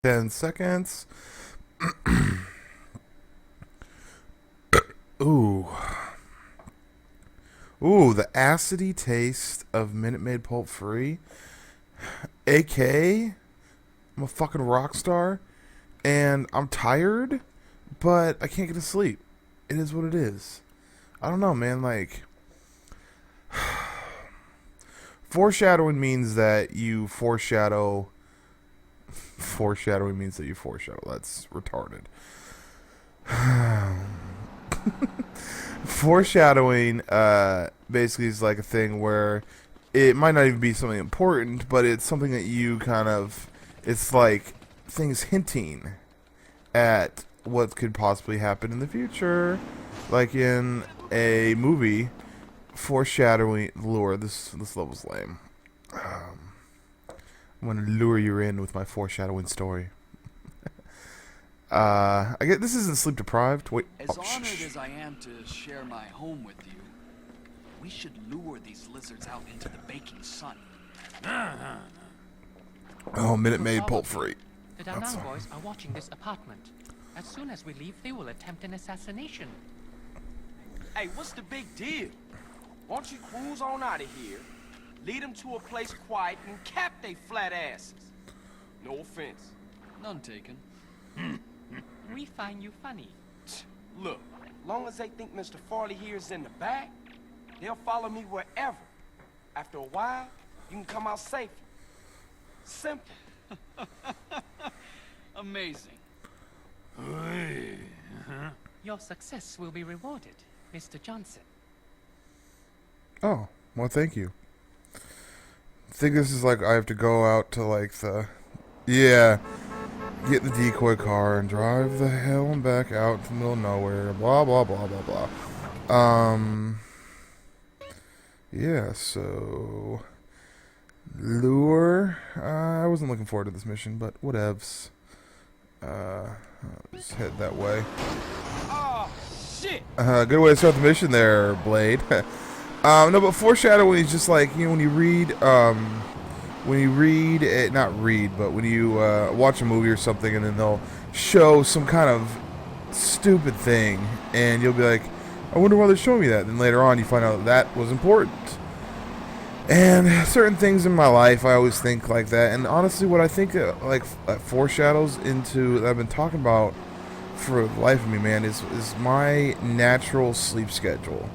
10 seconds. Ooh. Ooh, the acidy taste of Minute Maid Pulp Free. AK, I'm a fucking rock star, and I'm tired, but I can't get to sleep. It is what it is. I don't know, man. Like, foreshadowing means that you foreshadow. Foreshadowing means that you foreshadow. That's retarded. Foreshadowing basically is like a thing where it might not even be something important, but it's something that you kind of, it's like things hinting at what could possibly happen in the future, like in a movie. Foreshadowing lure. This level's lame. I'm gonna lure you in with my foreshadowing story. I get this isn't sleep deprived. Wait. As honored as I am to share my home with you, we should lure these lizards out into the baking sun. Oh, Minute Maid Pulp Free. The Danang boys are watching this apartment. As soon as we leave, they will attempt an assassination. Hey, what's the big deal? Why don't you cruise on out of here, lead them to a place quiet, and cap they flat asses? No offense. None taken. We find you funny. Look, long as they think Mr. Farley here is in the back, they'll follow me wherever. After a while, you can come out safely. Simple. Amazing. Your success will be rewarded, Mr. Johnson. Oh, well, thank you. I think this is like I have to go out to like the, get the decoy car and drive the hell back out to the middle of nowhere. Blah blah blah blah blah. Yeah. So lure. I wasn't looking forward to this mission, but whatevs. Just head that way. Oh, shit! Good way to start the mission there, Blade. No, but foreshadowing is just like, you know, when you read it, not read, but when you watch a movie or something, and then they'll show some kind of stupid thing, and you'll be like, I wonder why they're showing me that. Then later on, you find out that was important. And certain things in my life, I always think like that. And honestly, what I think foreshadows into that I've been talking about for the life of me, man, is my natural sleep schedule.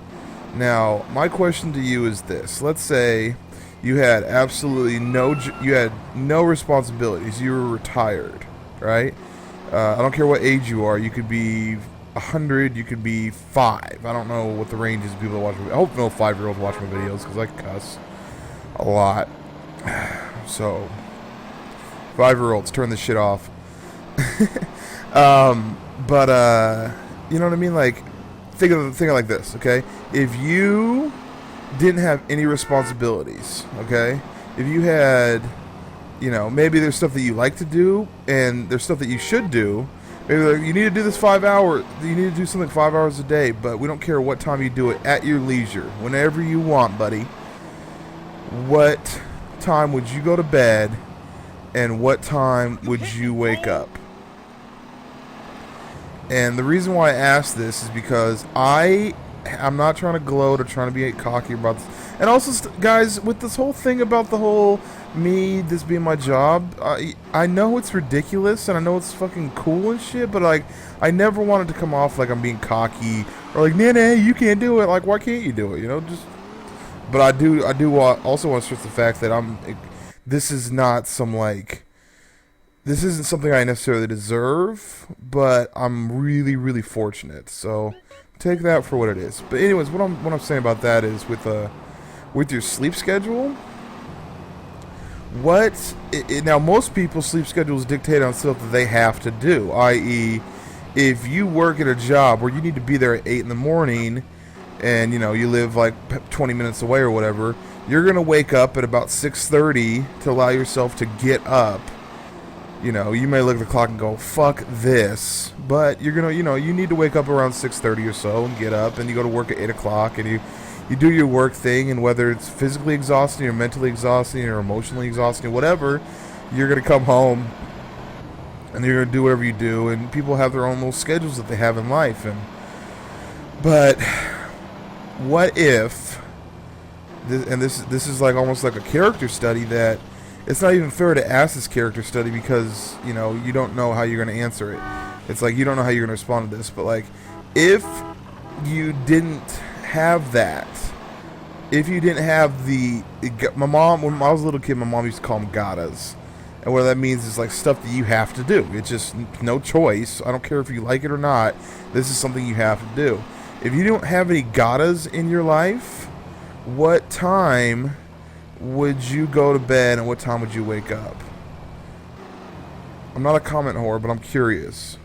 Now, my question to you is this. Let's say you had absolutely no responsibilities. You were retired, right? I don't care what age you are. You could be 100. You could be 5. I don't know what the range is of people that watch. I hope no 5-year-olds watch my videos because I cuss a lot. So, 5-year-olds, turn this shit off. But you know what I mean? Like, think of it like this, okay? If you didn't have any responsibilities, okay? If you had, you know, maybe there's stuff that you like to do, and there's stuff that you should do. Maybe like, you need to do this 5 hours. You need to do something 5 hours a day, but we don't care what time you do it, at your leisure, whenever you want, buddy. What time would you go to bed, and what time would you wake up? And the reason why I ask this is because I'm not trying to gloat or trying to be cocky about this. And also, guys, with this whole thing about the whole this being my job, I know it's ridiculous and I know it's fucking cool and shit, but like, I never wanted to come off like I'm being cocky or like, nah, you can't do it. Like, why can't you do it? You know, just. But I do also want to stress the fact that this is not some like. This isn't something I necessarily deserve, but I'm really, really fortunate. So take that for what it is. But anyways, what I'm saying about that is with your sleep schedule. Now most people's sleep schedules dictate on stuff that they have to do. I.e., if you work at a job where you need to be there at 8 in the morning, and you know you live like 20 minutes away or whatever, you're gonna wake up at about 6:30 to allow yourself to get up. You know, you may look at the clock and go, fuck this, but you're gonna, you know, you need to wake up around 6:30 or so and get up, and you go to work at 8 o'clock, and you do your work thing, and whether it's physically exhausting or mentally exhausting or emotionally exhausting, whatever, you're gonna come home and you're gonna do whatever you do, and people have their own little schedules that they have in life. But what if this is like almost like a character study, that it's not even fair to ask this character study because, you know, you don't know how you're going to answer it. It's like you don't know how you're going to respond to this. But like, if you didn't have that, if you didn't have my mom, when I was a little kid, my mom used to call them gatas. And what that means is like stuff that you have to do. It's just no choice. I don't care if you like it or not. This is something you have to do. If you don't have any gatas in your life, what time would you go to bed and what time would you wake up? I'm not a comment whore, but I'm curious.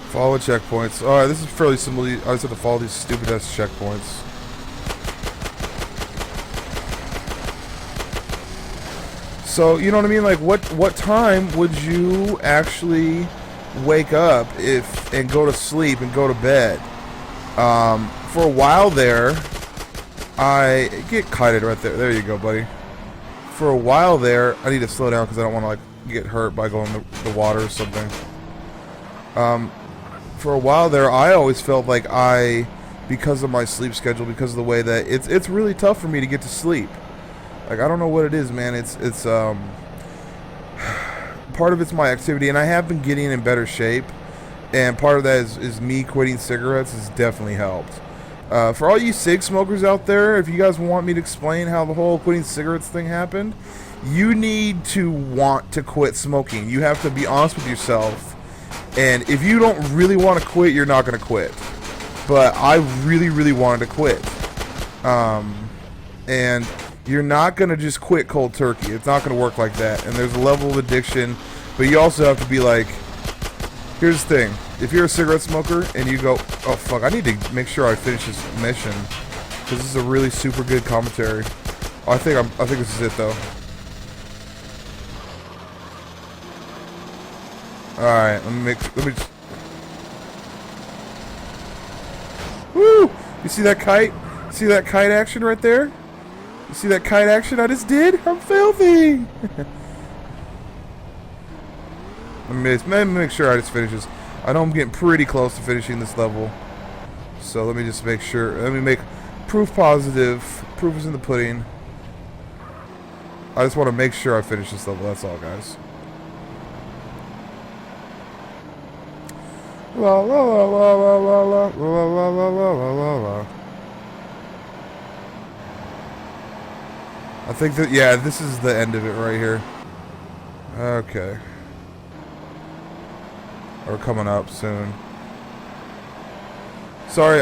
Follow checkpoints. Alright, this is fairly simple. I just have to follow these stupid ass checkpoints. So, you know what I mean? Like, what time would you actually wake up and go to sleep and go to bed? For a while there, I get kited right there. There you go, buddy. For a while there, I need to slow down because I don't want to like get hurt by going in the water or something. For a while there, I always felt like because of my sleep schedule, because of the way that it's really tough for me to get to sleep. Like, I don't know what it is, man. It's part of it's my activity, and I have been getting in better shape, and part of that is me quitting cigarettes has definitely helped. For all you cig smokers out there, if you guys want me to explain how the whole quitting cigarettes thing happened, you need to want to quit smoking. You have to be honest with yourself, and if you don't really want to quit, you're not going to quit. But I really, really wanted to quit. And you're not going to just quit cold turkey. It's not going to work like that. And there's a level of addiction, but you also have to be like, here's the thing. If you're a cigarette smoker and you go, oh fuck, I need to make sure I finish this mission because this is a really super good commentary. Oh, I think this is it though. All right, let me just. Woo! You see that kite? See that kite action right there? You see that kite action I just did? I'm filthy. Let me make sure I just finish this. I know I'm getting pretty close to finishing this level. So let me just make sure. Let me make proof positive. Proof is in the pudding. I just want to make sure I finish this level. That's all, guys. La la la la la la la la la la la la la. I think that, yeah, this is the end of it right here. Okay. We're coming up soon. Sorry,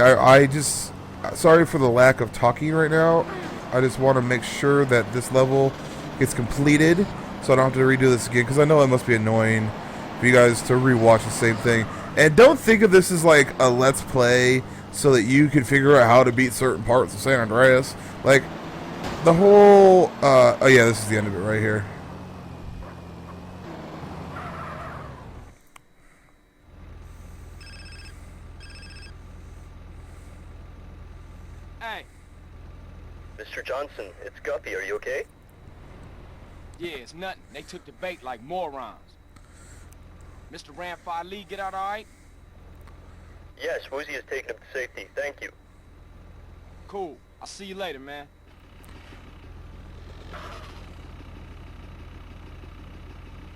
sorry for the lack of talking right now. I just want to make sure that this level gets completed so I don't have to redo this again, because I know it must be annoying for you guys to rewatch the same thing. And don't think of this as like a let's play so that you can figure out how to beat certain parts of San Andreas. Like, the whole, oh yeah, this is the end of it right here. Hey. Mr. Johnson, it's Guppy. Are you okay? Yeah, it's nothing. They took the bait like morons. Mr. Ramfire Lee get out all right? Yes, Woozy has taken him to safety. Thank you. Cool. I'll see you later, man.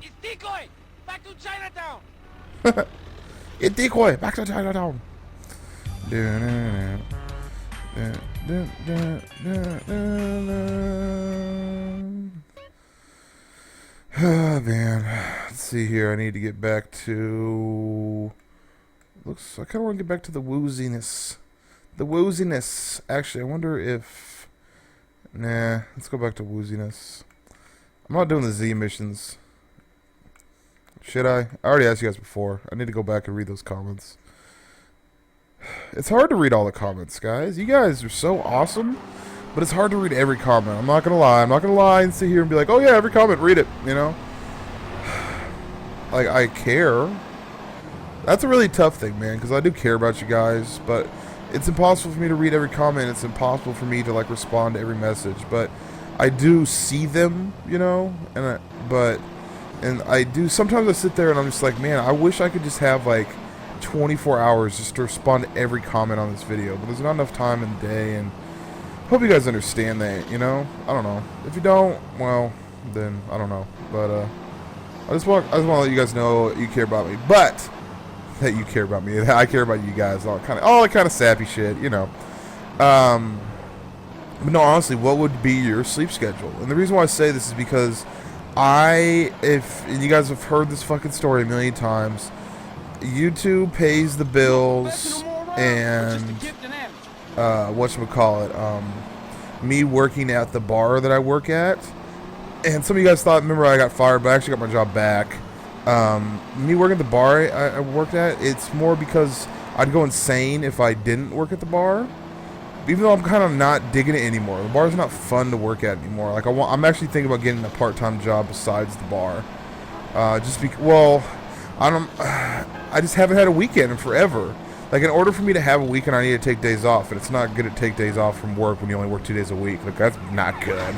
It's Decoy! Back to Chinatown! It's Decoy! Back to Chinatown! Oh, man. Let's see here. I need to get back to... Looks... I kind of want to get back to the wooziness. The wooziness. Actually, I wonder if... Nah. Let's go back to wooziness. I'm not doing the Z missions. Should I? I already asked you guys before. I need to go back and read those comments. It's hard to read all the comments, guys. You guys are so awesome, but it's hard to read every comment. I'm not going to lie. I'm not going to lie and sit here and be like, oh yeah, every comment, read it, you know? Like, I care. That's a really tough thing, man, because I do care about you guys, but it's impossible for me to read every comment. It's impossible for me to like respond to every message, but I do see them, you know, and I do sometimes I sit there and I'm just like, man, I wish I could just have like 24 hours just to respond to every comment on this video, but there's not enough time in the day, and hope you guys understand that, you know. I don't know. If you don't, well, then I don't know. But I just want to let you guys know you care about me, but that you care about me, that I care about you guys, all that kind of sappy shit, you know. But no, honestly, what would be your sleep schedule? And the reason why I say this is because and you guys have heard this fucking story a million times, YouTube pays the bills, and whatchamacallit, me working at the bar that I work at, and some of you guys thought, remember I got fired, but I actually got my job back. Me working at the bar I worked at, it's more because I'd go insane if I didn't work at the bar, even though I'm kind of not digging it anymore. The bar's not fun to work at anymore. Like I'm actually thinking about getting a part-time job besides the bar, well, I just haven't had a weekend in forever. Like, in order for me to have a weekend, I need to take days off, and it's not good to take days off from work when you only work 2 days a week. Like, that's not good.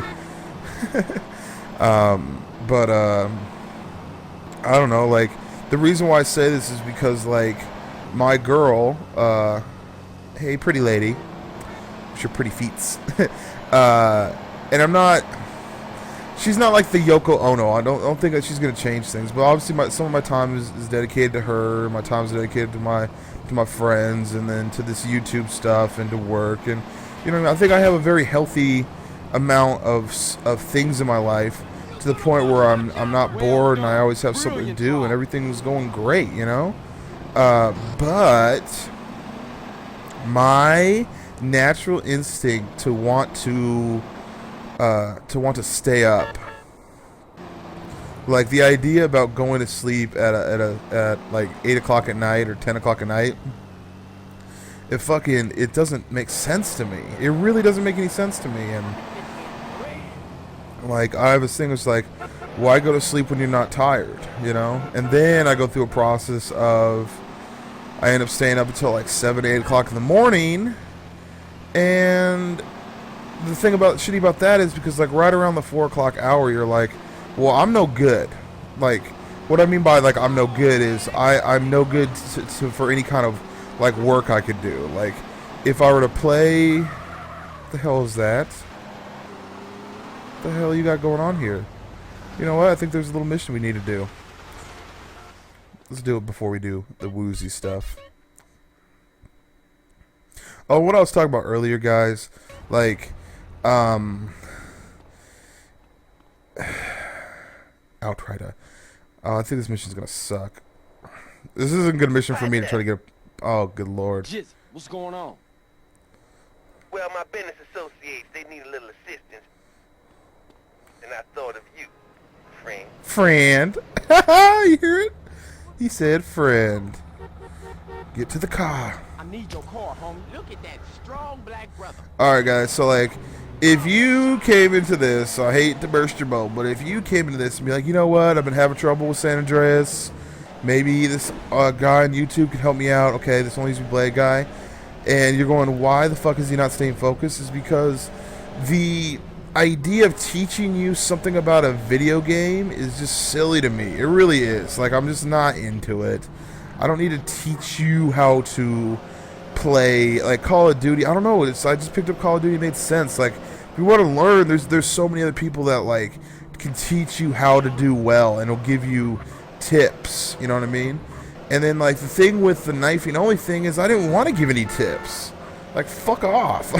But I don't know, like, the reason why I say this is because, like, my girl, hey, pretty lady, with your pretty feets, and I'm not, she's not like the Yoko Ono. I don't think that she's gonna change things. But obviously, some of my time is dedicated to her. My time is dedicated to my friends, and then to this YouTube stuff, and to work. And you know, I think I have a very healthy amount of things in my life, to the point where I'm not bored, and I always have something to do, and everything's going great. You know, but my natural instinct to want to stay up, like the idea about going to sleep at like 8 o'clock at night or 10 o'clock at night, it doesn't make sense to me. It really doesn't make any sense to me. And like, I have this thing that's like, why go to sleep when you're not tired, you know? And then I go through a process of, I end up staying up until like 7, 8 o'clock in the morning. And the thing shitty about that is because, like, right around the 4 o'clock hour, you're like, well, I'm no good. Like, what I mean by, like, I'm no good is I'm no good for any kind of, like, work I could do. Like, if I were to play, what the hell is that? What the hell you got going on here? You know what? I think there's a little mission we need to do. Let's do it before we do the woozy stuff. Oh, what I was talking about earlier, guys, like, Outrider. Oh, I think this mission's gonna suck. This isn't a good mission for me to try to get. Oh, good lord. Jizz, what's going on? Well, my business associates, they need a little assistance. And I thought of you, friend. Friend. You hear it? He said friend. Get to the car. I need your car, homie. Look at that strong black brother. Alright, guys, so, like, if you came into this, I hate to burst your bubble, but if you came into this and be like, you know what, I've been having trouble with San Andreas, maybe this guy on YouTube could help me out, okay, this ONLYUSEmeBLADE guy, and you're going, why the fuck is he not staying focused, is because the idea of teaching you something about a video game is just silly to me. It really is. Like, I'm just not into it. I don't need to teach you how to play, like, Call of Duty. I don't know. I just picked up Call of Duty. It made sense. Like, if you want to learn, there's so many other people that, like, can teach you how to do well, and will give you tips. You know what I mean? And then, like, the thing with the knifing only thing is I didn't want to give any tips. Like, fuck off.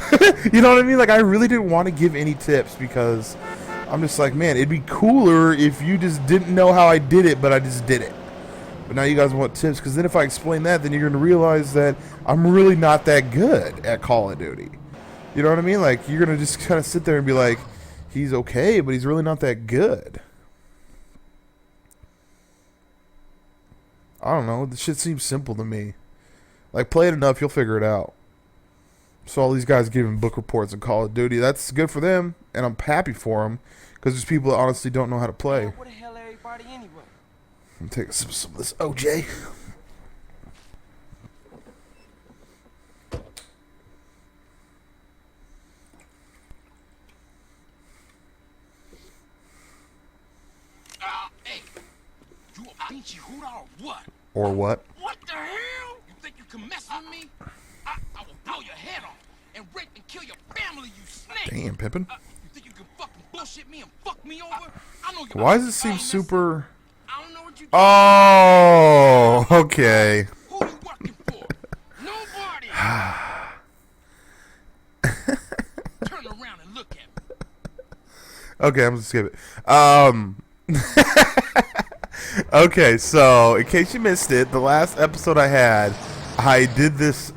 You know what I mean? Like, I really didn't want to give any tips, because I'm just like, man, it'd be cooler if you just didn't know how I did it, but I just did it. But now you guys want tips, because then if I explain that, then you're going to realize that I'm really not that good at Call of Duty. You know what I mean? Like, you're going to just kind of sit there and be like, he's okay, but he's really not that good. I don't know. This shit seems simple to me. Like, play it enough, you'll figure it out. So all these guys giving book reports on Call of Duty, that's good for them, and I'm happy for them, because there's people that honestly don't know how to play. What the hell, everybody, anyway? I'm taking some of this OJ. Ain't you Hooter or what? Or what? What the hell? You think you can mess with me? I will blow your head off and rape and kill your family, you snake. Damn, pimpin'. You think you can fucking bullshit me and fuck me over? I know you. Why does it seem super... I don't know what you. Oh, okay. Who you working for? Nobody. Turn around and look at me. Okay, I'm gonna skip it. Okay, so in case you missed it, the last episode I had, I did this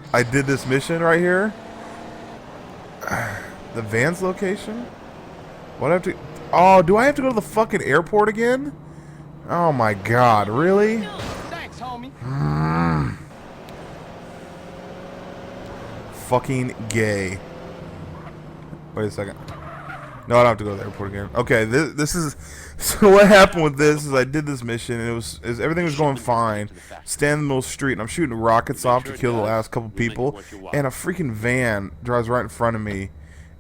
mission right here. The Vans location? What do I have to? Oh, do I have to go to the fucking airport again? Oh my god, really? Thanks, homie. Fucking gay. Wait a second. No, I don't have to go to the airport again. Okay, this is... So what happened with this is I did this mission, and everything was going fine. Stand in the middle of the street, and I'm shooting rockets off to kill the last couple people, and a freaking van drives right in front of me,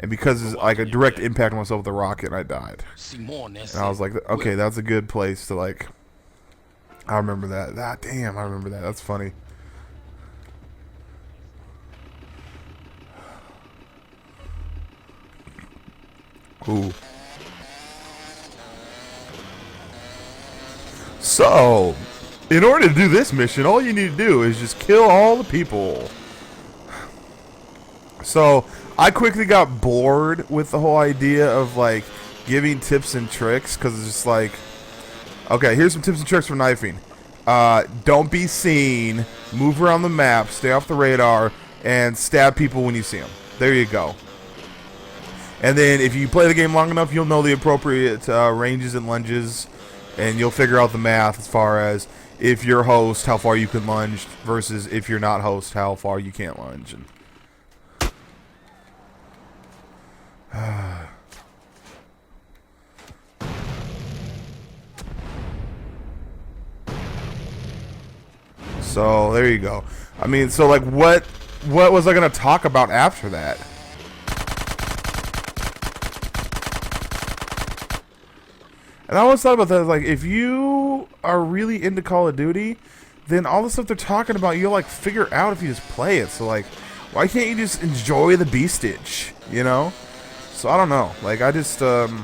and because it's like a direct impact on myself with the rocket, I died. And I was like, okay, that's a good place to like... I remember that. Ah, damn, I remember that. That's funny. Ooh. So, in order to do this mission, all you need to do is just kill all the people. So, I quickly got bored with the whole idea of, like, giving tips and tricks, because it's just like, okay, here's some tips and tricks for knifing. Don't be seen, move around the map, stay off the radar, and stab people when you see them. There you go. And then if you play the game long enough, you'll know the appropriate ranges and lunges, and you'll figure out the math as far as if you're host, how far you can lunge, versus if you're not host, how far you can't lunge. And so there you go. I mean, so like, what was I gonna talk about after that? And I always thought about that, like, if you are really into Call of Duty, then all the stuff they're talking about, you'll, like, figure out if you just play it. So, like, why can't you just enjoy the beastage, you know? So, I don't know. Like, I just, never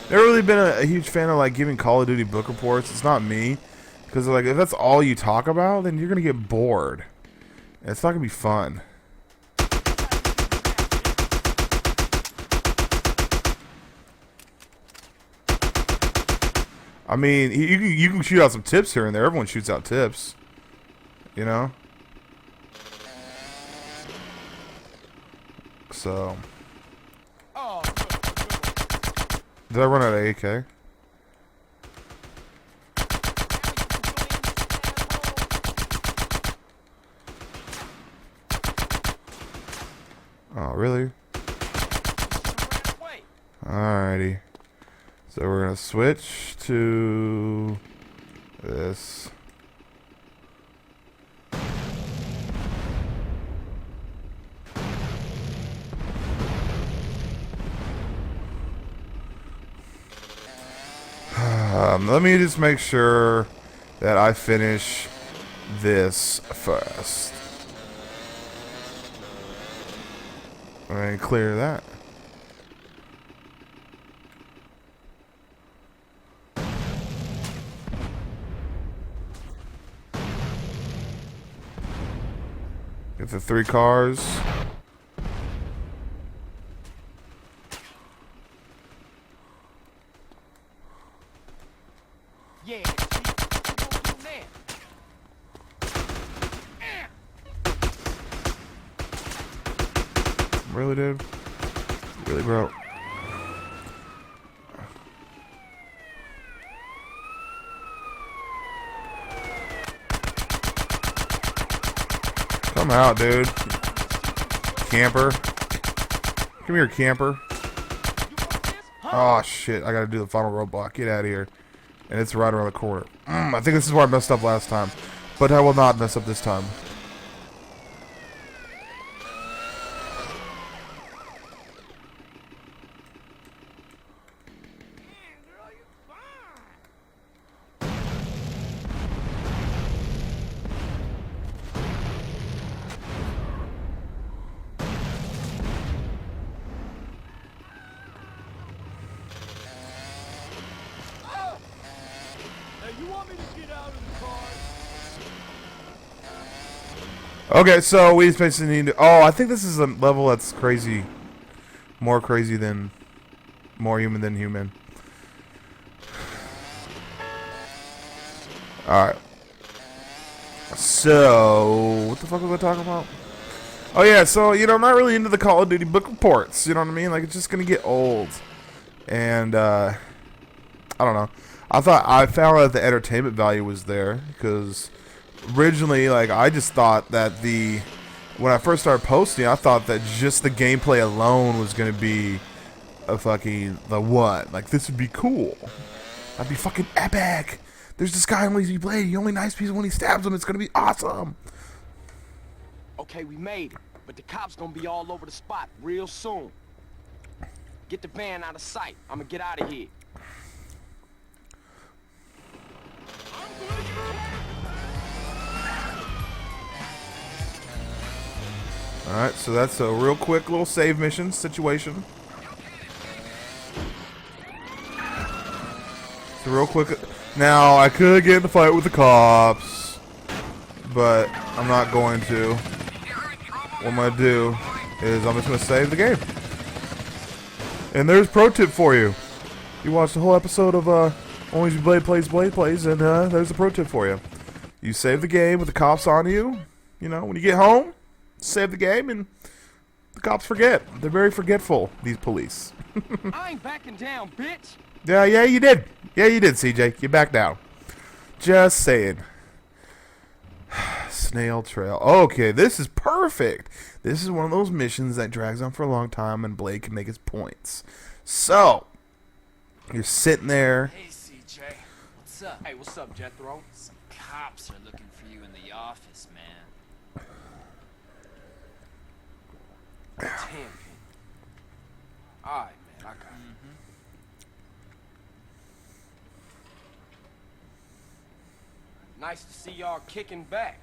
really been a huge fan of, like, giving Call of Duty book reports. It's not me. Because, like, if that's all you talk about, then you're going to get bored. And it's not going to be fun. I mean, you can shoot out some tips here and there. Everyone shoots out tips, you know. So, did I run out of AK? Oh, really? Alrighty. So we're going to switch to this. Let me just make sure that I finish this first. And clear that. Get the 3 cars. Yeah. Really, dude? Really, bro? Come out, dude. Camper. Come here, camper. Oh, shit. I gotta do the final roadblock. Get out of here. And it's right around the corner. I think this is where I messed up last time. But I will not mess up this time. Okay, so we just basically need to... Oh, I think this is a level that's crazy. More crazy than... More human than human. Alright. So... What the fuck was I talking about? Oh yeah, so, you know, I'm not really into the Call of Duty book reports. You know what I mean? Like, it's just gonna get old. And, I don't know. I found out the entertainment value was there. Because... Originally, like, I just thought that when I first started posting, I thought that just the gameplay alone was gonna be a fucking, like, this would be cool. That'd be fucking epic. There's this guy ONLYUSemeBLADE, he only knifes people when he stabs them, it's gonna be awesome. Okay, we made it, but the cops gonna be all over the spot real soon. Get the van out of sight. I'm gonna get out of here. Alright, so that's a real quick little save mission situation. So real quick. Now, I could get in a fight with the cops, but I'm not going to. What I'm going to do is I'm just going to save the game. And there's a pro tip for you. You watched the whole episode of ONLYUSemeBLADE plays, and there's a pro tip for you. You save the game with the cops on you. You know, when you get home, save the game, and the cops forget. They're very forgetful, these police. I ain't backing down, bitch. Yeah, you did. Yeah, you did, CJ. You back down. Just saying. Snail trail. Okay, this is perfect. This is one of those missions that drags on for a long time, and Blade can make his points. So, you're sitting there. Hey, CJ. What's up? Hey, what's up, Jethro? Some cops are looking for you in the office, man. 10. Alright, man, I got it. Nice to see y'all kicking back.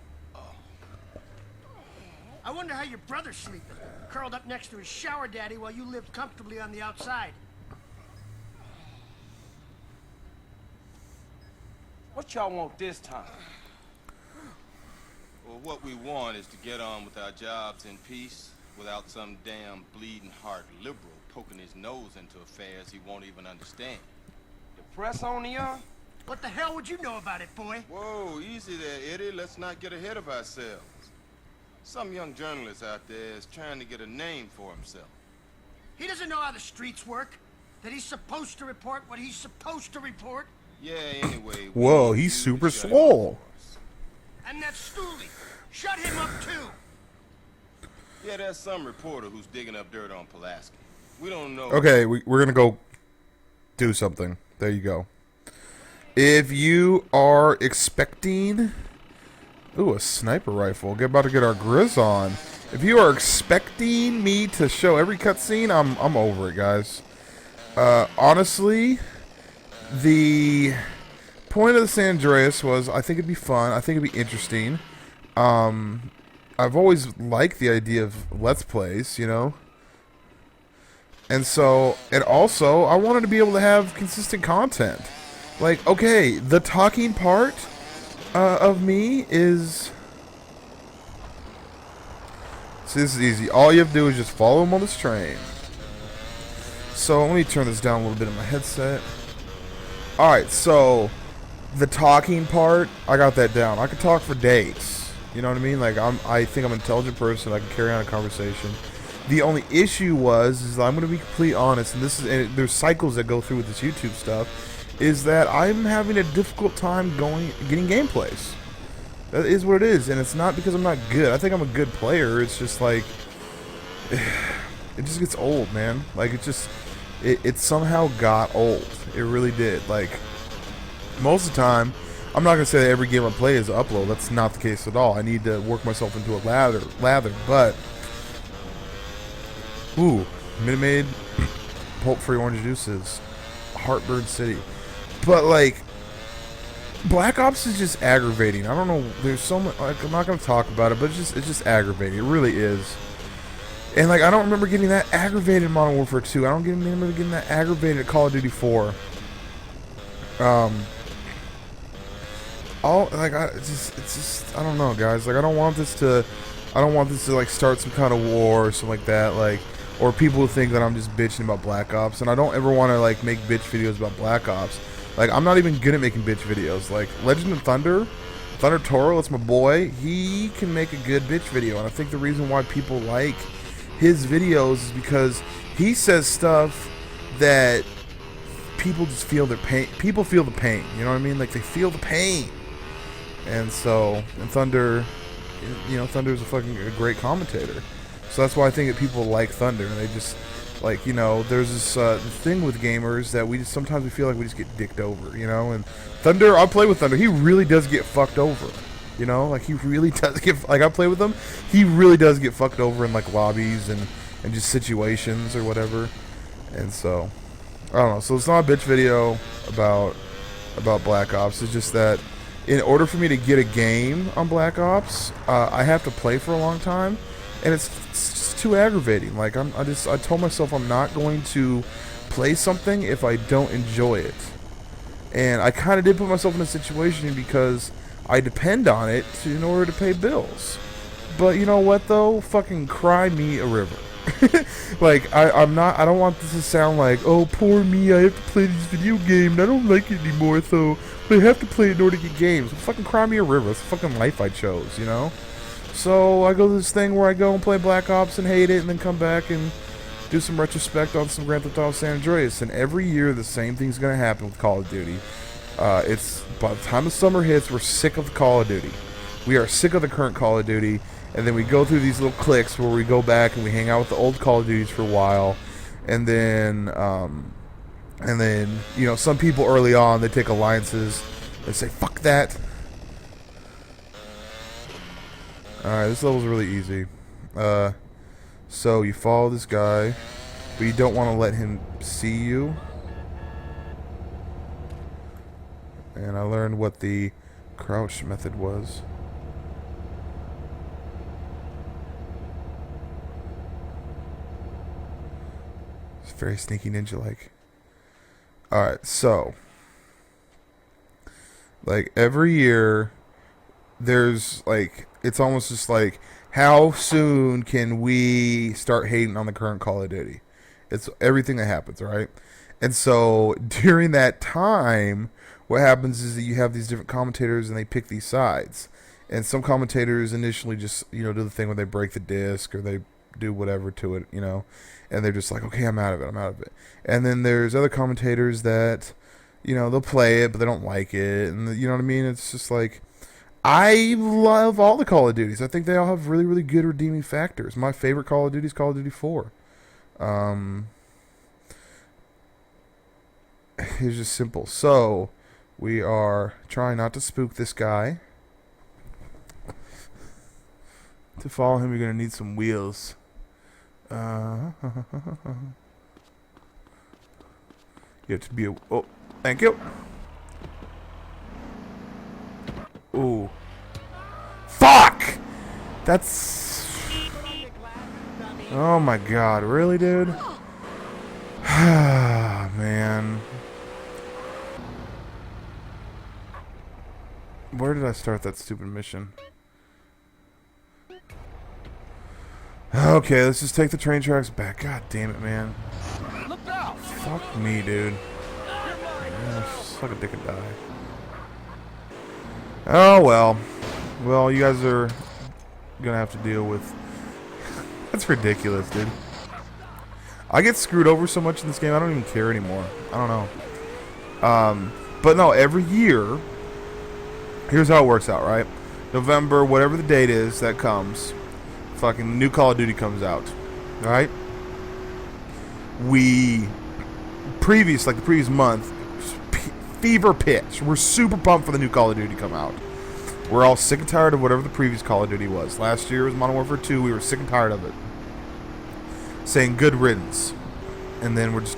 I wonder how your brother's sleeping. Curled up next to his shower daddy while you lived comfortably on the outside. What y'all want this time? Well, what we want is to get on with our jobs in peace without some damn bleeding heart liberal poking his nose into affairs he won't even understand. The press on the young? What the hell would you know about it, boy? Whoa, easy there, Eddie. Let's not get ahead of ourselves. Some young journalist out there is trying to get a name for himself. He doesn't know how the streets work. That he's supposed to report what he's supposed to report. Yeah, anyway. Whoa, he's super swole. And that Stooley. Shut him up, too. Yeah, there's some reporter who's digging up dirt on Pulaski. We don't know. Okay, we're going to go do something. There you go. If you are expecting... Ooh, a sniper rifle. We're about to get our grizz on. If you are expecting me to show every cutscene, I'm over it, guys. Honestly, the point of the San Andreas was I think it'd be fun. I think it'd be interesting. I've always liked the idea of Let's Plays, you know. And so, and also, I wanted to be able to have consistent content. Like, okay, the talking part of me is... See, this is easy. All you have to do is just follow him on this train. So, let me turn this down a little bit in my headset. Alright, so, the talking part, I got that down. I could talk for days. You know what I mean? Like, I think I'm an intelligent person. I can carry on a conversation. The only issue is I'm going to be completely honest, and there's cycles that go through with this YouTube stuff, is that I'm having a difficult time getting gameplays. That is what it is, and it's not because I'm not good. I think I'm a good player. It's just like it just gets old, man. Like it somehow got old. It really did. Like most of the time, I'm not gonna say that every game I play is an upload. That's not the case at all. I need to work myself into a lather. But ooh, Minute Maid, pulp-free orange juices, Heartburn City. But like, Black Ops is just aggravating. I don't know. There's so much. Like, I'm not gonna talk about it, but it's just aggravating. It really is. And like, I don't remember getting that aggravated in Modern Warfare 2. I don't remember getting that aggravated at Call of Duty 4. It's just I don't know, guys. Like, I don't want this to I don't want this to like start some kind of war or something like that, like, or people who think that I'm just bitching about Black Ops, and I don't ever want to like make bitch videos about Black Ops. Like, I'm not even good at making bitch videos. Like, Legend of Thunder Toro, that's my boy. He can make a good bitch video, and I think the reason why people like his videos is because he says stuff that people just feel their pain. People feel the pain, you know what I mean? Like, they feel the pain. And so, and Thunder, you know, Thunder's a great commentator. So that's why I think that people like Thunder, and they just, like, you know, there's this thing with gamers that sometimes we feel like we just get dicked over, you know? And Thunder, I play with Thunder, he really does get fucked over, you know? Like, he really does get, like, I play with him, he really does get fucked over in, like, lobbies and just situations or whatever. And so, I don't know. So it's not a bitch video about Black Ops. It's just that in order for me to get a game on Black Ops, I have to play for a long time, and it's just too aggravating. Like, I told myself I'm not going to play something if I don't enjoy it, and I kind of did put myself in a situation because I depend on it in order to pay bills. But you know what though? Fucking cry me a river. Like, I don't want this to sound like, oh, poor me, I have to play this video game and I don't like it anymore, so I have to play it in order to get games. Fucking cry me a river. It's the fucking life I chose, you know? So I go to this thing where I go and play Black Ops and hate it, and then come back and do some retrospect on some Grand Theft Auto San Andreas. And every year the same thing's gonna happen with Call of Duty. It's by the time the summer hits, we're sick of Call of Duty. We are sick of the current Call of Duty. And then we go through these little cliques where we go back and we hang out with the old Call of Duties for a while, and then you know, some people early on, they take alliances and say fuck that. All right, this level's really easy. So you follow this guy, but you don't want to let him see you. And I learned what the crouch method was. Very sneaky ninja-like. Alright, so like every year there's like, it's almost just like, how soon can we start hating on the current Call of Duty? It's everything that happens, right? And so during that time, what happens is that you have these different commentators and they pick these sides. And some commentators initially just, you know, do the thing where they break the disc or they do whatever to it, you know, and they're just like, okay, I'm out of it. And then there's other commentators that, you know, they'll play it, but they don't like it, and you know what I mean? It's just like, I love all the Call of Duties. I think they all have really, really good redeeming factors. My favorite Call of Duty is Call of Duty 4. It's just simple. So, we are trying not to spook this guy. To follow him, you're going to need some wheels. You have to be a... Oh, thank you. Ooh. Fuck! That's... Oh my god, really, dude? Man. Where did I start that stupid mission? Okay, let's just take the train tracks back. God damn it, man. Fuck me, dude. Yeah, suck a dick and die. Oh, well. Well, you guys are gonna have to deal with... That's ridiculous, dude. I get screwed over so much in this game, I don't even care anymore. I don't know. But no, every year... Here's how it works out, right? November, whatever the date is that comes... Fucking new Call of Duty comes out, alright? The previous month, fever pitch. We're super pumped for the new Call of Duty to come out. We're all sick and tired of whatever the previous Call of Duty was. Last year was Modern Warfare 2. We were sick and tired of it. Saying good riddance. And then we're just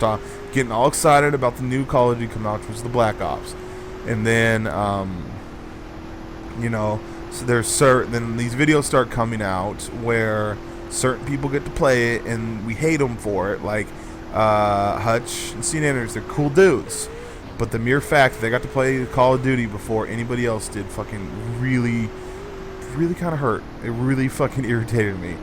getting all excited about the new Call of Duty coming out, which was the Black Ops. And then, you know... So then these videos start coming out where certain people get to play it and we hate them for it, like Hutch and CNNers. They're cool dudes, but the mere fact that they got to play Call of Duty before anybody else did fucking really really kind of hurt. It really fucking irritated me.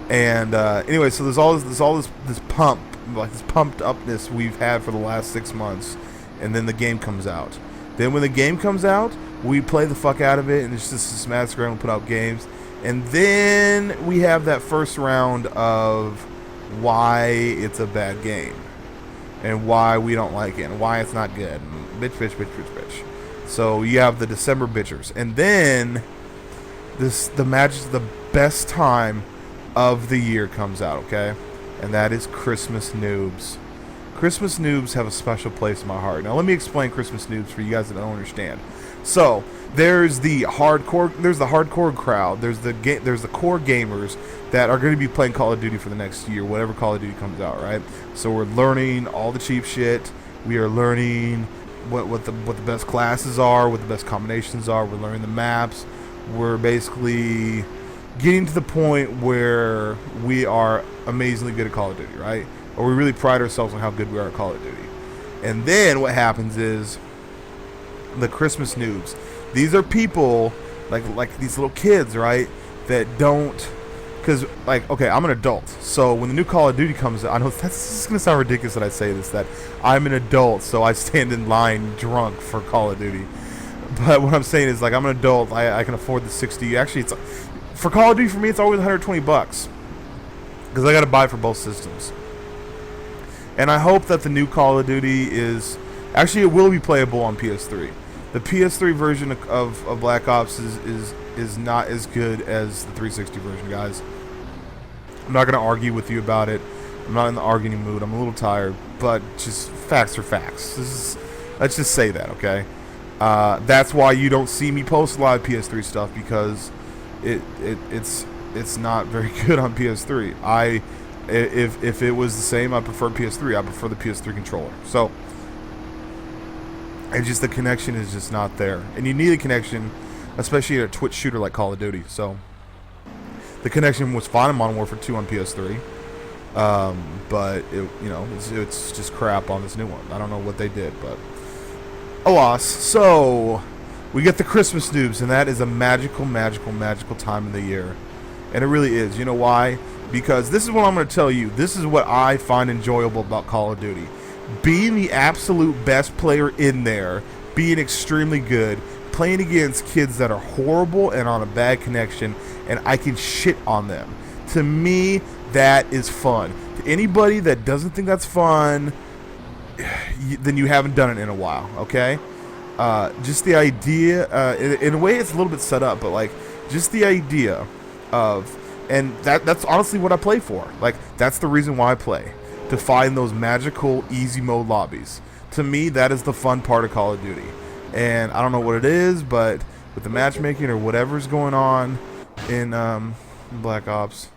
And anyway, so there's all this pump, like this pumped upness we've had for the last 6 months, and then the game comes out. Then when the game comes out, we play the fuck out of it, and it's just this mad scramble to put out games. And then we have that first round of why it's a bad game, and why we don't like it, and why it's not good. Bitch, bitch, bitch, bitch, bitch. So you have the December bitchers, and then the best time of the year comes out, okay? And that is Christmas Noobs. Christmas Noobs have a special place in my heart. Now let me explain Christmas Noobs for you guys that don't understand. So there's the hardcore crowd. There's the core gamers that are going to be playing Call of Duty for the next year, whatever Call of Duty comes out, right? So we're learning all the cheap shit. We are learning what the best classes are, what the best combinations are. We're learning the maps. We're basically getting to the point where we are amazingly good at Call of Duty, right? Or we really pride ourselves on how good we are at Call of Duty. And then what happens is the Christmas Noobs. These are people like these little kids, right? That don't, because like, okay, I'm an adult, so when the new Call of Duty comes out, I know this is gonna sound ridiculous that I say this, that I'm an adult, so I stand in line drunk for Call of Duty. But what I'm saying is, like, I'm an adult. I can afford the 60. Actually, it's for Call of Duty for me. It's always $120 because I got to buy it for both systems. And I hope that the new Call of Duty is actually, it will be playable on PS3. The PS3 version of Black Ops is not as good as the 360 version, guys. I'm not gonna argue with you about it. I'm not in the arguing mood. I'm a little tired, but just facts are facts. Let's just say that, okay? That's why you don't see me post a lot of PS3 stuff, because it's not very good on PS3. If it was the same, I prefer PS3. I prefer the PS3 controller. So it's just the connection is just not there, and you need a connection, especially at a Twitch shooter like Call of Duty. So the connection was fine in Modern Warfare 2 on PS3, but it's just crap on this new one. I don't know what they did, but alas. So we get the Christmas Noobs, and that is a magical, magical, magical time of the year, and it really is. You know why? Because this is what I'm going to tell you. This is what I find enjoyable about Call of Duty. Being the absolute best player in there, being extremely good, playing against kids that are horrible and on a bad connection, and I can shit on them. To me, that is fun. To anybody that doesn't think that's fun, then you haven't done it in a while, okay? Just the idea, in a way it's a little bit set up, but like, just the idea of, and that's honestly what I play for. Like, that's the reason why I play. To find those magical easy mode lobbies. To me, that is the fun part of Call of Duty. And I don't know what it is, but with the matchmaking or whatever's going on in Black Ops,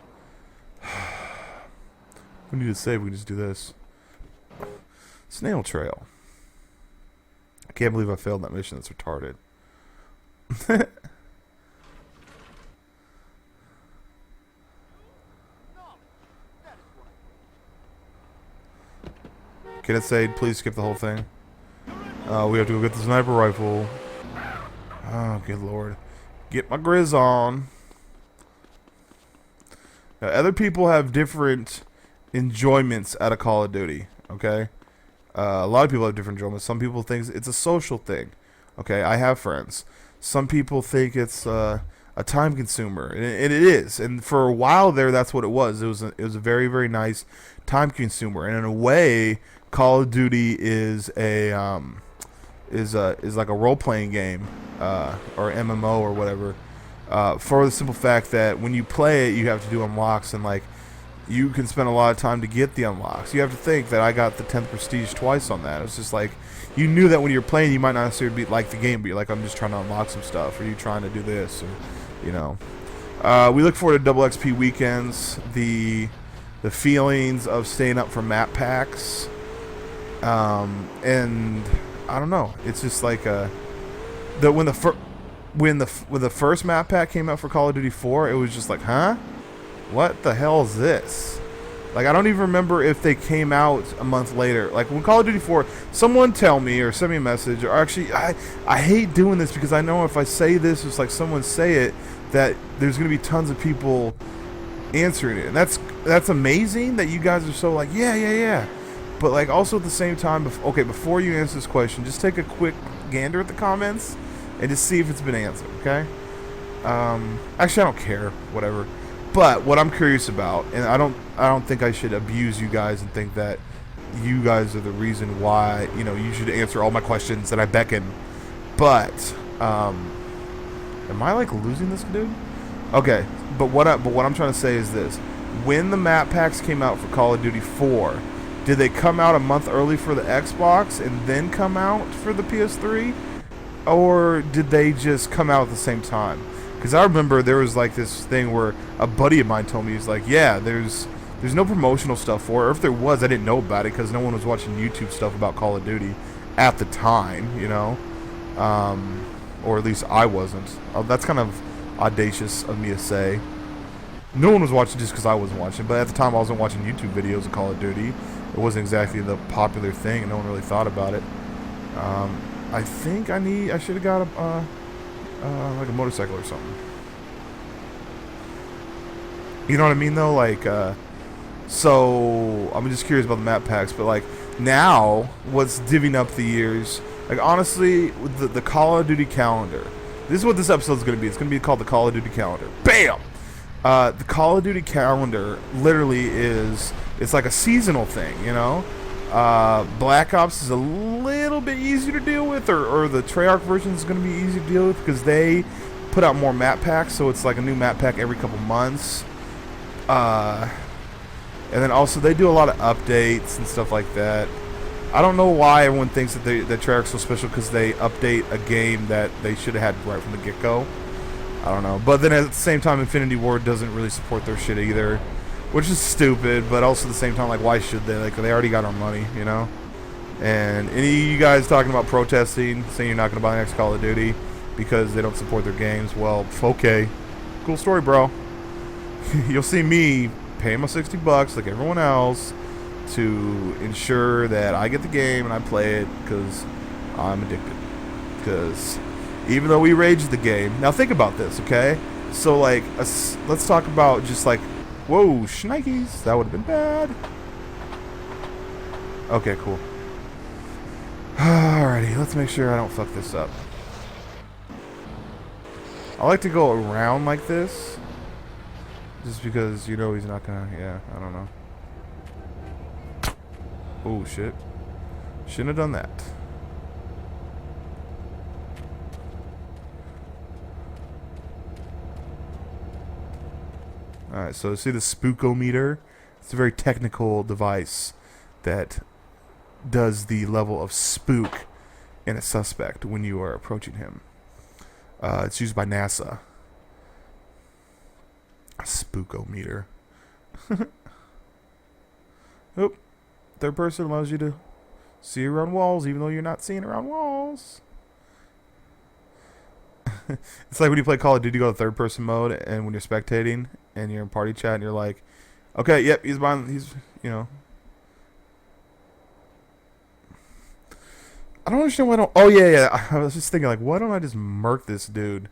we need to save. We can just do this. Snail Trail. I can't believe I failed that mission. That's retarded. Can it say, please skip the whole thing? We have to go get the sniper rifle. Oh, good lord. Get my grizz on. Now, other people have different enjoyments out of Call of Duty, okay? A lot of people have different enjoyments. Some people think it's a social thing, okay? I have friends. Some people think it's a time consumer, and it is. And for a while there, that's what it was. It was a very, very nice time consumer. And in a way, Call of Duty is like a role-playing game, or MMO or whatever, for the simple fact that when you play it, you have to do unlocks, and like, you can spend a lot of time to get the unlocks. You have to think that I got the 10th prestige twice on that. It's just like, you knew that when you're playing, you might not necessarily like the game, but you're like, I'm just trying to unlock some stuff, or you trying to do this, or, you know. We look forward to double XP weekends, the feelings of staying up for map packs, and I don't know. It's just like when the first map pack came out for Call of Duty 4, it was just like, huh? What the hell is this? Like, I don't even remember if they came out a month later. Like, when Call of Duty 4, someone tell me or send me a message, or actually, I hate doing this because I know if I say this, it's like someone say it, that there's going to be tons of people answering it. And that's amazing that you guys are so like, yeah. But like also at the same time, before you answer this question, just take a quick gander at the comments and just see if it's been answered, okay? Actually, I don't care, whatever. But what I'm curious about, and I don't think I should abuse you guys and think that you guys are the reason why, you know, you should answer all my questions that I beckon. But am I like losing this dude? Okay, but what I'm trying to say is this: when the map packs came out for Call of Duty 4, did they come out a month early for the Xbox and then come out for the PS3, or did they just come out at the same time? Because I remember there was like this thing where a buddy of mine told me, he's like, yeah, there's no promotional stuff for it. Or if there was, I didn't know about it because no one was watching YouTube stuff about Call of Duty at the time, you know, or at least I wasn't. That's kind of audacious of me to say. No one was watching just because I wasn't watching, but at the time I wasn't watching YouTube videos of Call of Duty. It wasn't exactly the popular thing, and no one really thought about it. I think I should have got like a motorcycle or something. You know what I mean, though? Like, so I'm just curious about the map packs, but like now, what's divvying up the years? Like honestly, with the Call of Duty calendar. This is what this episode is going to be. It's going to be called the Call of Duty calendar. Bam! The Call of Duty calendar literally it's like a seasonal thing, you know? Black Ops is a little bit easier to deal with, or the Treyarch version is going to be easy to deal with because they put out more map packs, so it's like a new map pack every couple months. And then also they do a lot of updates and stuff like that. I don't know why everyone thinks that Treyarch's so special because they update a game that they should have had right from the get-go. I don't know. But then at the same time, Infinity Ward doesn't really support their shit either, which is stupid, but also at the same time, like, why should they? Like, they already got our money, you know? And any of you guys talking about protesting, saying you're not going to buy the next Call of Duty because they don't support their games, well, okay. Cool story, bro. You'll see me paying my $60 like everyone else to ensure that I get the game and I play it because I'm addicted. Because even though we raged the game, now think about this, okay? So like, let's talk about just like, whoa, shnikes, that would have been bad. Okay, cool. Alrighty, let's make sure I don't fuck this up. I like to go around like this, just because you know he's not gonna. Yeah, I don't know. Oh shit! Shouldn't have done that. Alright, so see the spookometer? It's a very technical device that does the level of spook in a suspect when you are approaching him. It's used by NASA. A spookometer. Oh, third person allows you to see around walls even though you're not seeing around walls. It's like when you play Call of Duty, you go to third person mode, and when you're spectating and you're in party chat and you're like, okay, yep, he's behind, he's, you know. I don't understand why I don't. Oh yeah. I was just thinking like, why don't I just murk this dude?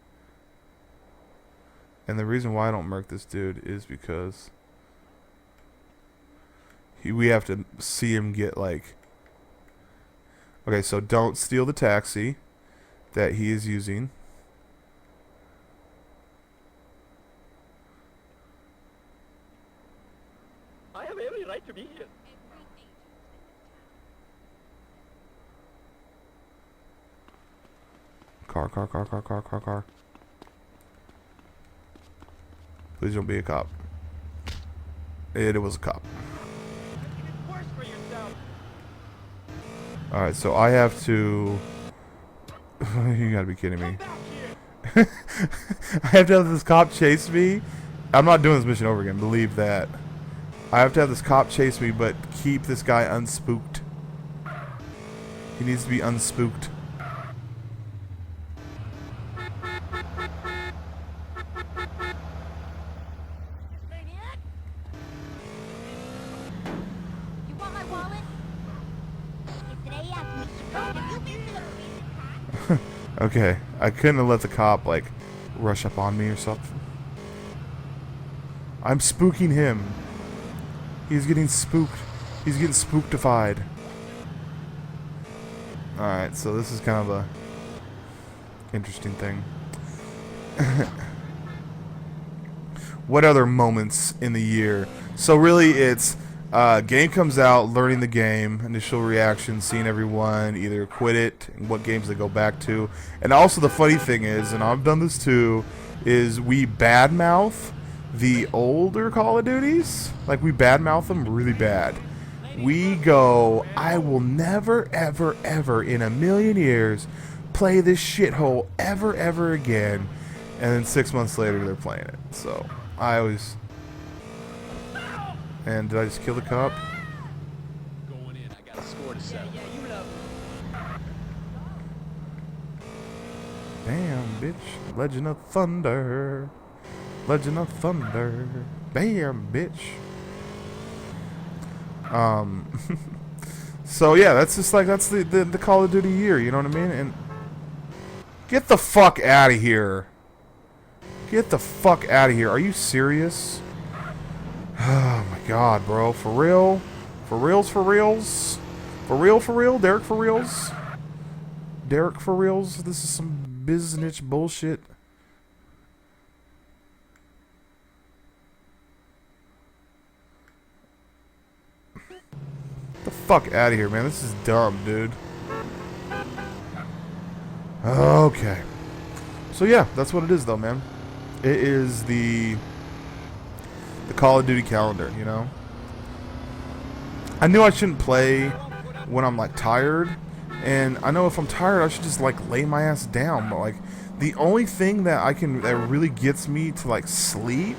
And the reason why I don't murk this dude is because we have to see him get like. Okay, so don't steal the taxi that he is using. I have every right to be here. Car. Please don't be a cop. It was a cop. Alright, so I have to... You gotta be kidding me. I have to have this cop chase me. I'm not doing this mission over again, believe that. I have to have this cop chase me, but keep this guy unspooked. He needs to be unspooked. Okay, I couldn't have let the cop, like, rush up on me or something. I'm spooking him. He's getting spooked. He's getting spooktified. Alright, so this is kind of a interesting thing. What other moments in the year? So really it's game comes out, learning the game, initial reaction, seeing everyone either quit it, and what games they go back to. And also the funny thing is, and I've done this too, is we badmouth the older Call of Duties. Like, we badmouth them really bad. We go, I will never, ever, ever in a million years play this shithole ever, ever again. And then 6 months later, they're playing it. So, I always... And did I just kill the cop? Going in, I got a score to settle. Damn, bitch. Legend of Thunder. Legend of Thunder. Bam, bitch. So yeah, that's just like, that's the Call of Duty year, you know what I mean? And get the fuck out of here. Get the fuck out of here. Are you serious? Oh my god, bro. For real? For reals, for reals? For real, for real? Derek for reals? Derek for reals? This is some business bullshit. Get the fuck out of here, man. This is dumb, dude. Okay. So yeah, that's what it is though, man. It is the Call of Duty calendar, you know? I knew I shouldn't play when I'm like tired, and I know if I'm tired I should just like lay my ass down, but like the only thing that really gets me to like sleep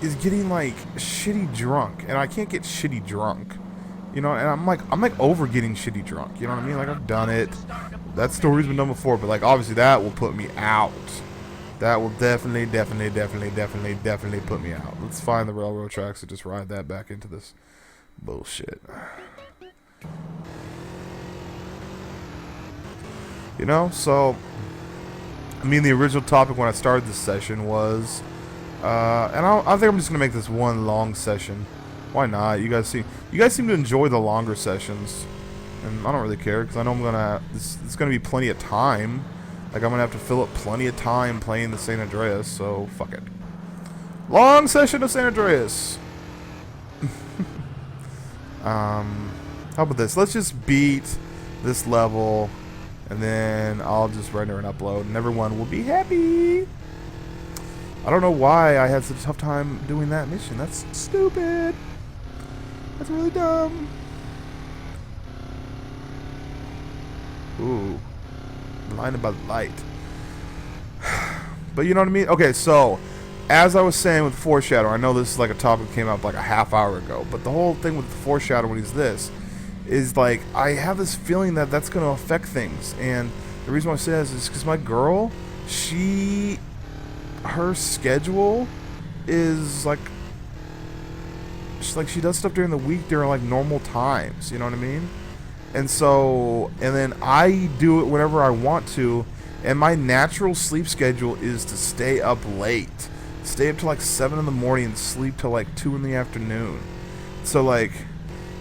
is getting like shitty drunk, and I can't get shitty drunk. You know, and I'm like over getting shitty drunk, you know what I mean? Like, I've done it. That story's been done before, but like obviously that will put me out. That will definitely put me out. Let's find the railroad tracks and just ride that back into this bullshit. You know, so I mean, the original topic when I started this session was, and I think I'm just gonna make this one long session. Why not? You guys seem to enjoy the longer sessions, and I don't really care because I know it's gonna be plenty of time. Like, I'm gonna have to fill up plenty of time playing the San Andreas, so fuck it. Long session of San Andreas. How about this? Let's just beat this level, and then I'll just render and upload, and everyone will be happy. I don't know why I had such a tough time doing that mission. That's stupid. That's really dumb. Ooh. Blinded by the light. But you know what I mean? Okay, so as I was saying with foreshadow, I know this is like a topic that came up like a half hour ago, but the whole thing with the foreshadowing is like, I have this feeling that that's going to affect things. And the reason why I say that is because my girl, her schedule is like, she does stuff during the week during like normal times, you know what I mean? And so, and then I do it whenever I want to, and my natural sleep schedule is to stay up late. Stay up till like 7 in the morning and sleep till like 2 in the afternoon. So like,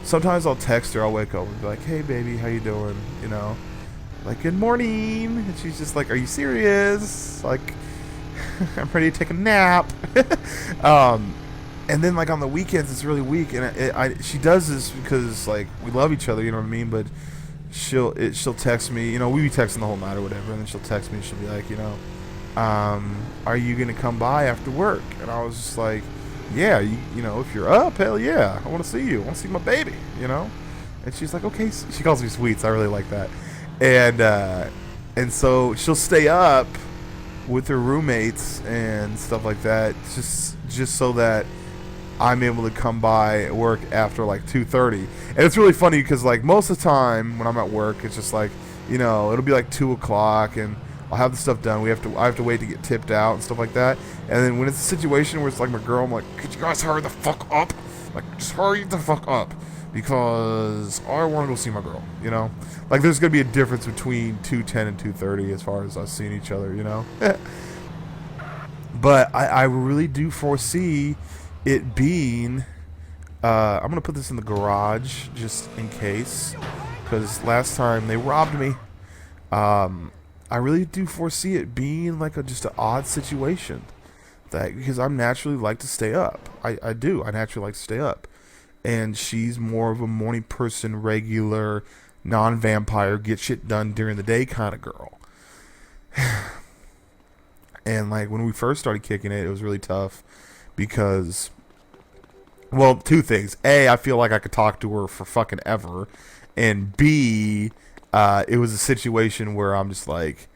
sometimes I'll text her, I'll wake up and be like, hey baby, how you doing? You know, like, good morning. And she's just like, are you serious? Like, I'm ready to take a nap. And then like on the weekends it's really weak, and she does this because like we love each other, you know what I mean? But she'll text me, you know, we be texting the whole night or whatever, and then she'll text me and she'll be like, you know, are you gonna come by after work? And I was just like, yeah, you know, if you're up, hell yeah, I want to see you, I want to see my baby, you know. And she's like, okay. She calls me Sweets, I really like that. And so she'll stay up with her roommates and stuff like that, just so that I'm able to come by work after like 2:30. And it's really funny because like most of the time when I'm at work, it's just like, you know, it'll be like 2 o'clock and I'll have the stuff done. I have to wait to get tipped out and stuff like that. And then when it's a situation where it's like my girl, I'm like, could you guys hurry the fuck up? Like, just hurry the fuck up, because I want to go see my girl, you know? Like, there's going to be a difference between 2:10 and 2:30 as far as us seeing each other, you know? But I really do foresee it being. I'm gonna put this in the garage just in case, because last time they robbed me. I really do foresee it being like just an odd situation, because I'm naturally like to stay up. I do. I naturally like to stay up, and she's more of a morning person, regular, non-vampire, get shit done during the day kind of girl. And like when we first started kicking it, it was really tough because, well, two things. A, I feel like I could talk to her for fucking ever, and B, it was a situation where I'm just like,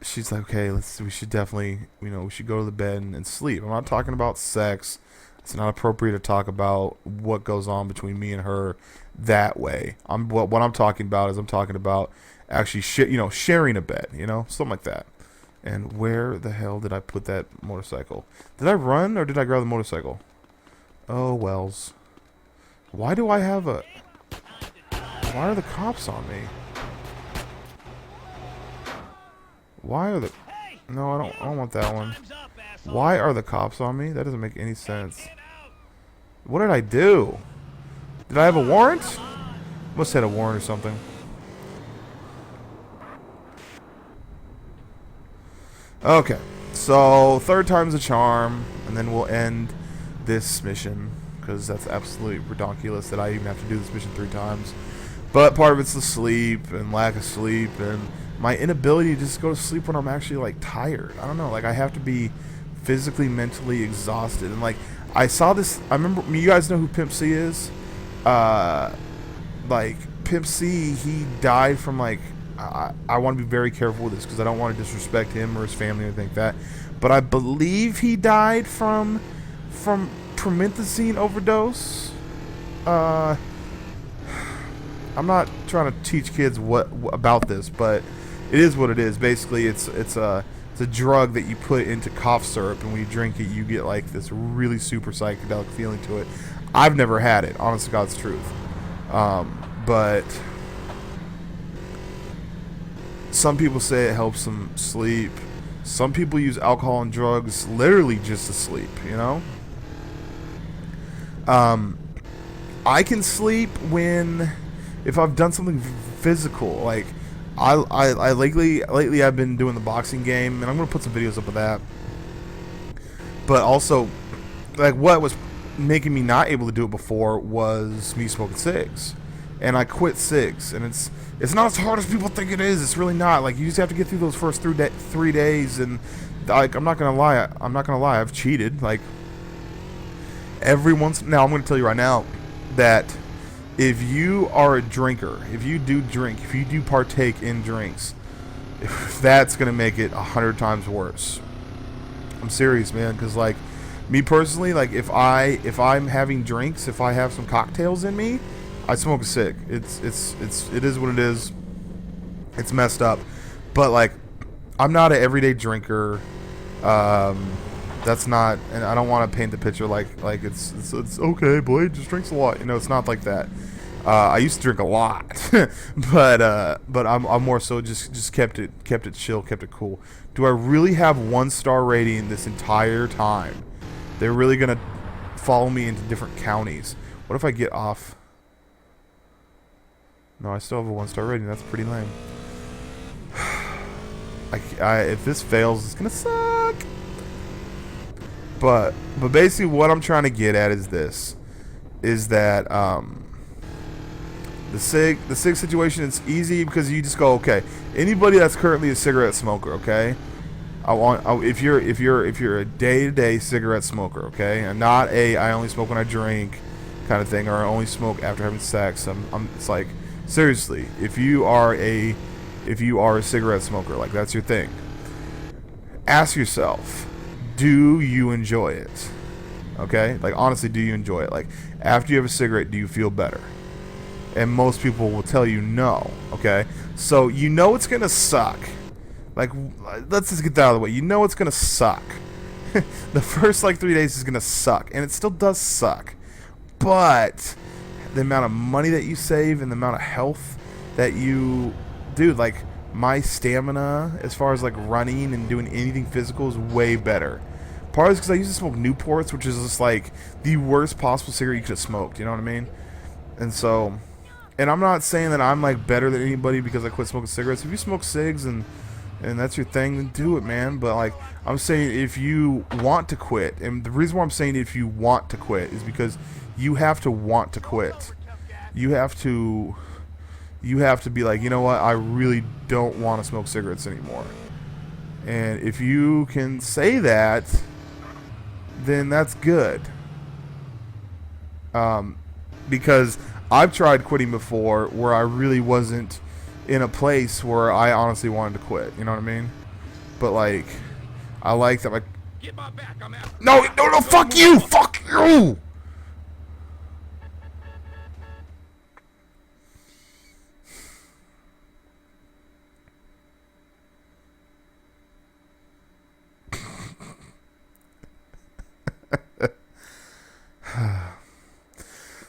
she's like, okay, we should definitely, we should go to the bed and sleep. I'm not talking about sex. It's not appropriate to talk about what goes on between me and her that way. What I'm talking about is I'm talking about actually sharing a bed, something like that. And where the hell did I put that motorcycle? Did I run or did I grab the motorcycle? Oh, wells. Why do I have a... Why are the cops on me? Why are the... No, I don't want that one. Why are the cops on me? That doesn't make any sense. What did I do? Did I have a warrant? Must have had a warrant or something. Okay, so third time's a charm, and then we'll end this mission, because that's absolutely ridiculous that I even have to do this mission 3 times. But part of it's the sleep and lack of sleep and my inability to just go to sleep when I'm actually like tired. I don't know, like I have to be physically, mentally exhausted. And like I saw this, I remember, you guys know who Pimp C is? Like Pimp C, he died from like, I want to be very careful with this because I don't want to disrespect him or his family or anything like that. But I believe he died from promethazine overdose. I'm not trying to teach kids what about this, but it is what it is. Basically, it's a drug that you put into cough syrup, and when you drink it, you get like this really super psychedelic feeling to it. I've never had it, honest to God's truth, but some people say it helps them sleep. Some people use alcohol and drugs literally just to sleep, I can sleep if I've done something physical. Like I lately I've been doing the boxing game, and I'm gonna put some videos up of that. But also, like what was making me not able to do it before was me smoking cigs, and I quit cigs, and it's not as hard as people think it is. It's really not. Like you just have to get through those first 3 days, and like I'm not gonna lie, I've cheated. Like every once now, I'm gonna tell you right now that if you are a drinker, if you do partake in drinks, that's gonna make it 100 times worse. I'm serious, man, because like me personally, like if I'm having drinks, if I have some cocktails in me, I smoke a cig. It is what it is. It's messed up, but like I'm not an everyday drinker. That's not, and I don't want to paint the picture like it's okay, Blade just drinks a lot. It's not like that. I used to drink a lot, but I'm more so just kept it chill, kept it cool. Do I really have 1-star rating this entire time? They're really gonna follow me into different counties. What if I get off? No, I still have a 1-star rating. That's pretty lame. If this fails, it's gonna suck. But basically, what I'm trying to get at is this: is that the sig situation is easy because you just go, okay. Anybody that's currently a cigarette smoker, okay. If you're a day-to-day cigarette smoker, okay, and not I only smoke when I drink kind of thing, or I only smoke after having sex. It's like seriously, if you are a cigarette smoker, like that's your thing, ask yourself, do you enjoy it? Okay, like honestly, do you enjoy it? Like after you have a cigarette, do you feel better? And most people will tell you no. Okay, so it's gonna suck. Like, let's just get that out of the way. It's gonna suck. The first 3 days is gonna suck, and it still does suck. But the amount of money that you save and the amount of health that you, dude, like my stamina, as far as like running and doing anything physical, is way better. Partly because I used to smoke Newports, which is just like the worst possible cigarette you could have smoked. You know what I mean? And so, and I'm not saying that I'm like better than anybody because I quit smoking cigarettes. If you smoke cigs and that's your thing, then do it, man. But like, I'm saying if you want to quit, and the reason why I'm saying if you want to quit is because you have to want to quit. You have to be like, you know what, I really don't want to smoke cigarettes anymore. And if you can say that, then that's good. Because I've tried quitting before where I really wasn't in a place where I honestly wanted to quit. You know what I mean? But like, I like that. Like, Get my back, I'm out. no, fuck you, fuck you.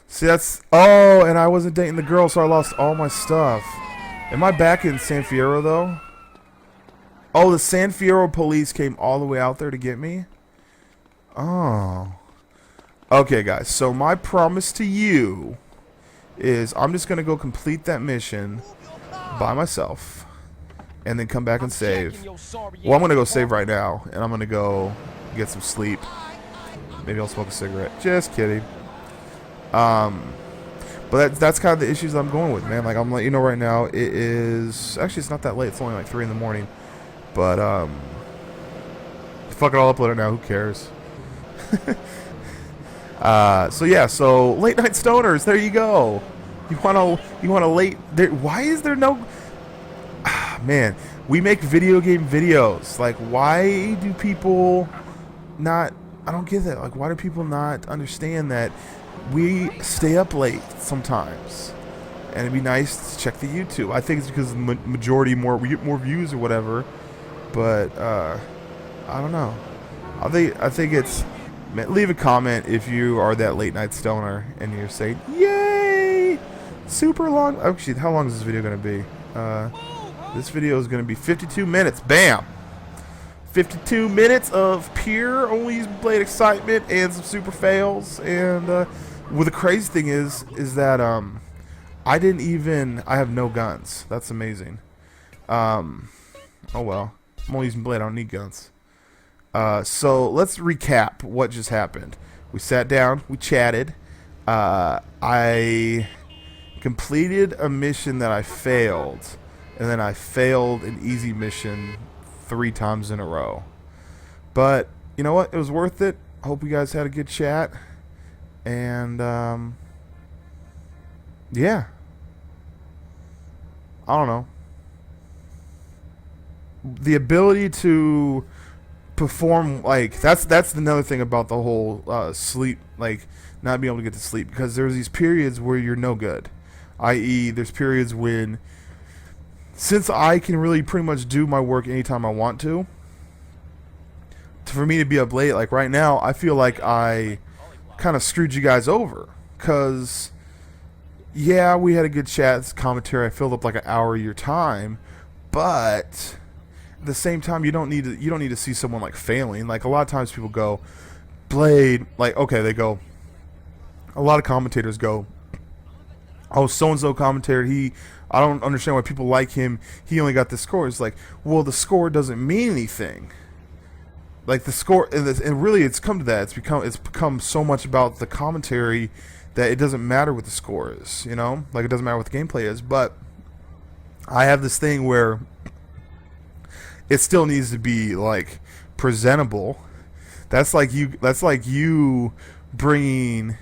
See, that's... Oh, and I wasn't dating the girl, so I lost all my stuff. Am I back in San Fierro, though? Oh, the San Fierro police came all the way out there to get me? Oh. Okay, guys. So my promise to you is I'm just going to go complete that mission by myself and then come back and save. Well, I'm going to go save right now, and I'm going to go get some sleep. Maybe I'll smoke a cigarette. Just kidding. But that's kind of the issues I'm going with, man. Like, I'm letting you know right now, it is... Actually, it's not that late. It's only like 3 in the morning. But, fuck it, I'll upload it now. Who cares? So, yeah. So, late night stoners. There you go. You want a late... Why is there no... Man, we make video game videos. Like, why do people not... I don't get that. Like, why do people not understand that we stay up late sometimes? And it'd be nice to check the YouTube. I think it's because the majority we get more views or whatever. But I don't know. I think it's... Leave a comment if you are that late night stoner and you're saying, "Yay! Super long." Actually, how long is this video gonna be? This video is gonna be 52 minutes. Bam. 52 minutes of pure ONLYUSEmeBLADE excitement and some super fails. And well, the crazy thing is that I have no guns. That's amazing. Oh well, I'm only using Blade. I don't need guns. So let's recap what just happened. We sat down, we chatted. I completed a mission that I failed, and then I failed an easy mission 3 times in a row. But you know what? It was worth it. Hope you guys had a good chat. And yeah. I don't know. The ability to perform, like, that's another thing about the whole sleep, like not being able to get to sleep, because there's these periods where you're no good. I.e., there's periods when, since I can really pretty much do my work anytime I want to, for me to be up late, like right now, I feel like I kind of screwed you guys over. Because, yeah, we had a good chat, it's commentary, I filled up like an hour of your time, but at the same time, you don't need to see someone like failing. Like, a lot of times people go, Blade, like, okay, they go, a lot of commentators go, oh, so-and-so commentator, I don't understand why people like him, he only got this score. It's like, well, the score doesn't mean anything. Like, the score, and really it's come to that, it's become so much about the commentary that it doesn't matter what the score is, you know? Like, it doesn't matter what the gameplay is, but I have this thing where it still needs to be, like, presentable. That's like you bringing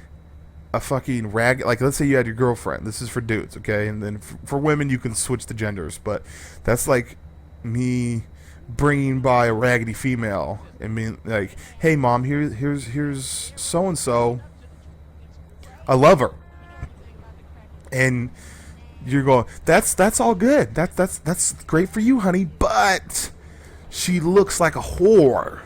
a fucking rag, like, let's say you had your girlfriend. This is for dudes, okay? And then for women, you can switch the genders. But that's like me bringing by a raggedy female and being like, "Hey, mom, here's so and so. I love her." And you're going, that's all good. That's great for you, honey. But she looks like a whore,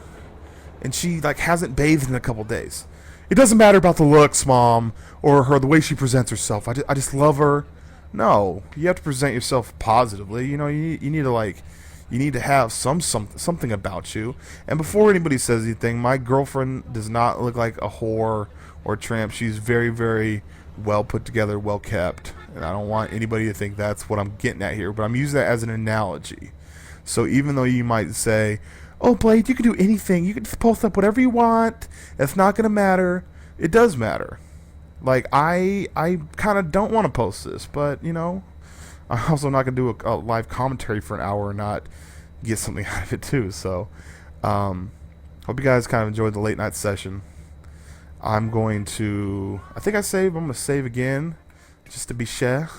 and she like hasn't bathed in a couple days. It doesn't matter about the looks, mom, or the way she presents herself. I just love her. No, you have to present yourself positively. You know, you need to like, you need to have something about you. And before anybody says anything, my girlfriend does not look like a whore or a tramp. She's very, very well put together, well kept. And I don't want anybody to think that's what I'm getting at here, but I'm using that as an analogy. So even though you might say, "Oh, Blade, you can do anything. You can post up whatever you want. It's not going to matter." It does matter. Like, I kind of don't want to post this, but, you know, I'm also not going to do a live commentary for an hour and not get something out of it, too. So, hope you guys kind of enjoyed the late night session. I'm going to, I think I'm going to save again, just to be sure.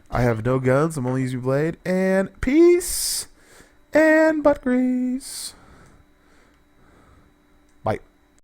I have no guns. I'm only using blade. And peace and butt grease.